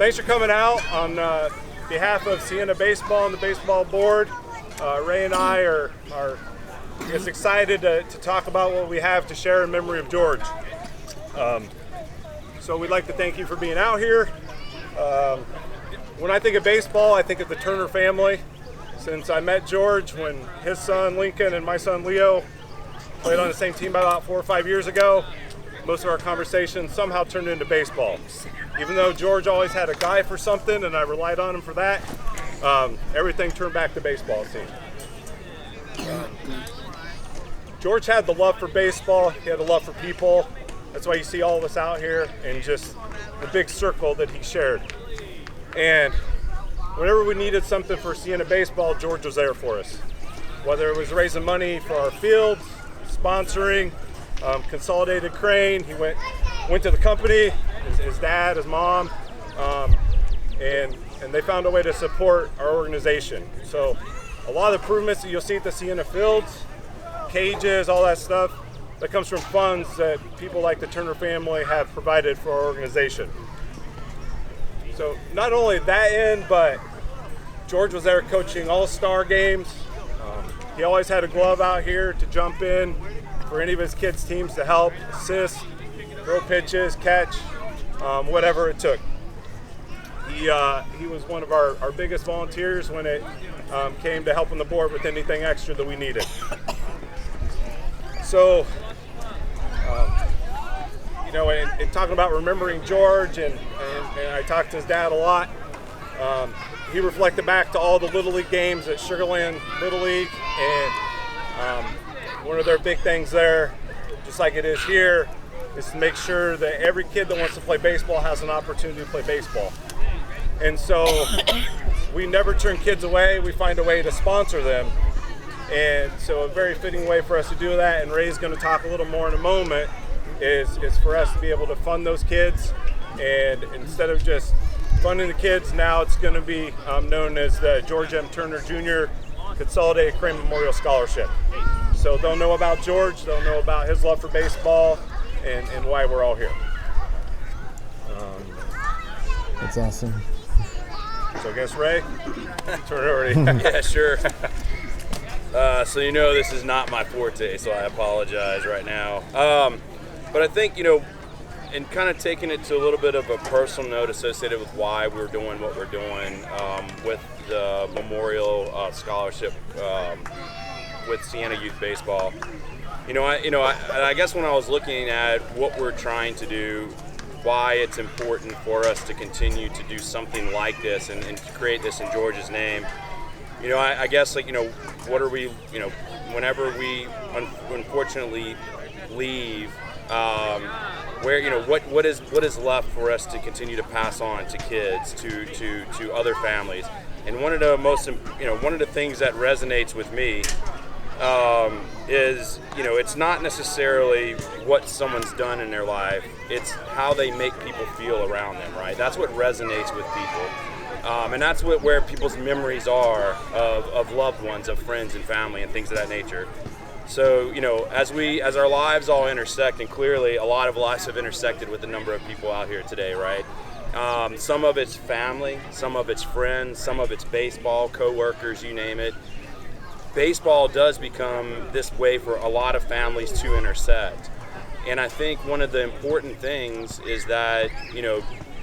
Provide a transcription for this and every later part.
thanks for coming out on behalf of Sienna Baseball and the baseball board. Ray and I are just excited to talk about what we have to share in memory of George. So we'd like to thank you for being out here. When I think of baseball, I think of the Turner family. Since I met George when his son Lincoln and my son Leo played on the same team about 4 or 5 years ago, most of our conversations somehow turned into baseball. Even though George always had a guy for something and I relied on him for that, everything turned back to baseball, it seemed. George had the love for baseball, he had a love for people. That's why you see all of us out here and just the big circle that he shared. And whenever we needed something for Sienna Baseball, George was there for us. Whether it was raising money for our fields, sponsoring, Consolidated Crane, he went to the company, his dad, his mom, and they found a way to support our organization. So a lot of improvements that you'll see at the Sienna fields, cages, all that stuff, that comes from funds that people like the Turner family have provided for our organization. So not only that end, but George was there coaching all-star games. He always had a glove out here to jump in for any of his kids' teams to help, assist, throw pitches, catch, whatever it took. He was one of our biggest volunteers when it came to helping the board with anything extra that we needed. So, in talking about remembering George, and I talked to his dad a lot, he reflected back to all the Little League games at Sugar Land Little League, and one of their big things there, just like it is here, is to make sure that every kid that wants to play baseball has an opportunity to play baseball. And so we never turn kids away, we find a way to sponsor them. And so a very fitting way for us to do that, and Ray's going to talk a little more in a moment, is for us to be able to fund those kids. And instead of just funding the kids, now it's going to be known as the George M. Turner Jr. Consolidated Crane Memorial Scholarship. So they'll know about George, they'll know about his love for baseball, and why we're all here. That's awesome. So I guess Ray, turn it over to you. Yeah, sure. So this is not my forte, so I apologize right now. But I think, and kind of taking it to a little bit of a personal note associated with why we're doing what we're doing with the Memorial Scholarship with Sienna Youth Baseball. I guess when I was looking at what we're trying to do, why it's important for us to continue to do something like this and to create this in George's name, I guess, what are we, whenever we unfortunately leave, what is left for us to continue to pass on to kids, to other families. And one of the things that resonates with me is, it's not necessarily what someone's done in their life, it's how they make people feel around them, right? That's what resonates with people. And that's where people's memories are of loved ones, of friends and family and things of that nature. So, as our lives all intersect, and clearly a lot of lives have intersected with a number of people out here today, right? Some of it's family, some of it's friends, some of it's baseball, co-workers, you name it. Baseball does become this way for a lot of families to intersect. And I think one of the important things is that,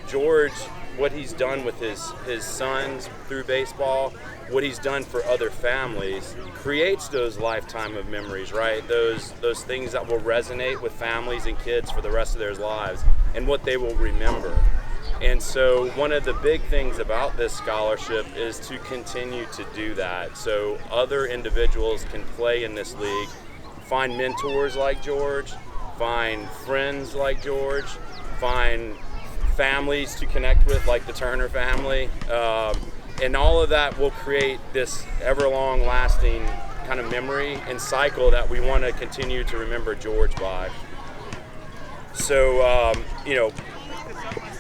George, what he's done with his sons through baseball, what he's done for other families, creates those lifetime of memories, right? Those things that will resonate with families and kids for the rest of their lives and what they will remember. And so one of the big things about this scholarship is to continue to do that. So other individuals can play in this league, find mentors like George, find friends like George, find families to connect with like the Turner family. And all of that will create this ever-long lasting kind of memory and cycle that we want to continue to remember George by. So,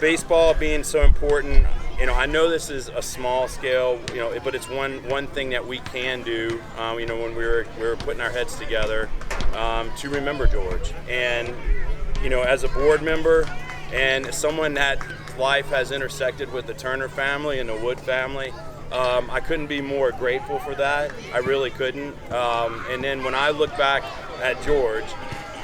baseball being so important, I know this is a small scale, but it's one thing that we can do, when we were putting our heads together to remember George. And, as a board member and someone that life has intersected with the Turner family and the Wood family. I couldn't be more grateful for that. I really couldn't. And then when I look back at George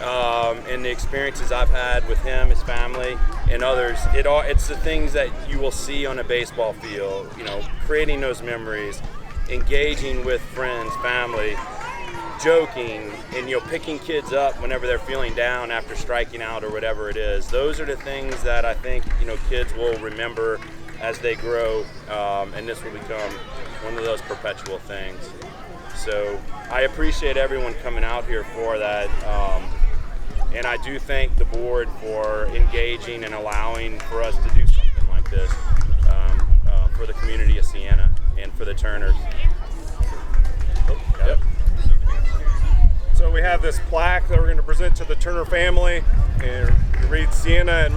and the experiences I've had with him, his family, and others, it's the things that you will see on a baseball field, you know, creating those memories, engaging with friends, family, joking, and, you know, picking kids up whenever they're feeling down after striking out or whatever it is. Those are the things that I think, you know, kids will remember as they grow, and this will become one of those perpetual things. So I appreciate everyone coming out here for that, and I do thank the board for engaging and allowing for us to do something like this for the community of Sienna and for the Turners. Yep. So we have this plaque that we're going to present to the Turner family, and it reads Sienna in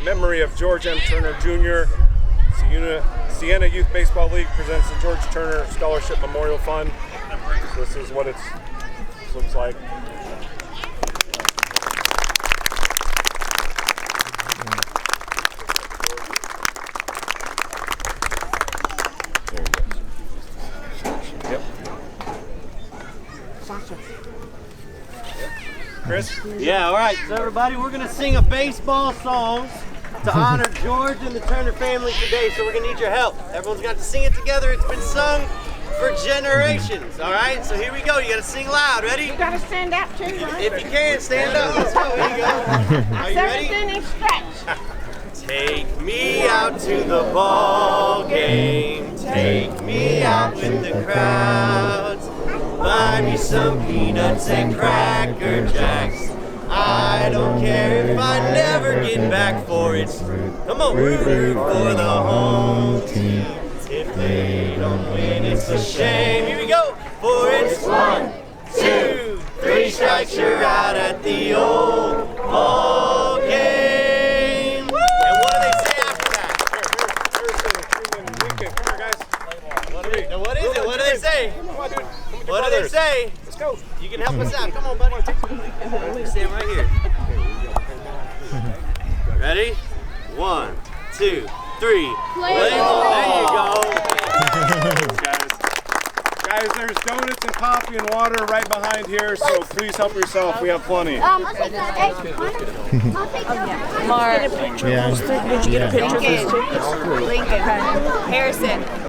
memory of George M. Turner Jr. Sienna Youth Baseball League presents the George Turner Scholarship Memorial Fund. This is what it looks like. Chris? Yeah, all right. So everybody, we're going to sing a baseball song to honor George and the Turner family today. So we're going to need your help. Everyone's got to sing it together. It's been sung for generations. All right. So here we go. You got to sing loud. Ready? You gotta stand up too, right? If you can, stand up. Let's go. Here you go. Are you ready? 17 stretch. Take me out to the ball game. Take me out with the crowds. Buy me some peanuts and Cracker Jacks. I don't care if I never get back for it. Come on, root for the home team. If they don't win, it's a shame. Here we go. For it's 1, 2, 3 strikes, you're out at the old ball game. Woo! And what do they say after that? Come here, guys. What is it? What do they say? Come on, dude. What do they say? Let's go. You can help us out. Come on, buddy. Stand right here. Ready? 1, 2, 3. Play ball. There you go. Guys, there's donuts and coffee and water right behind here, so please help yourself. We have plenty. Mark. Yeah. Did you get a picture of those two? Lincoln. Harrison.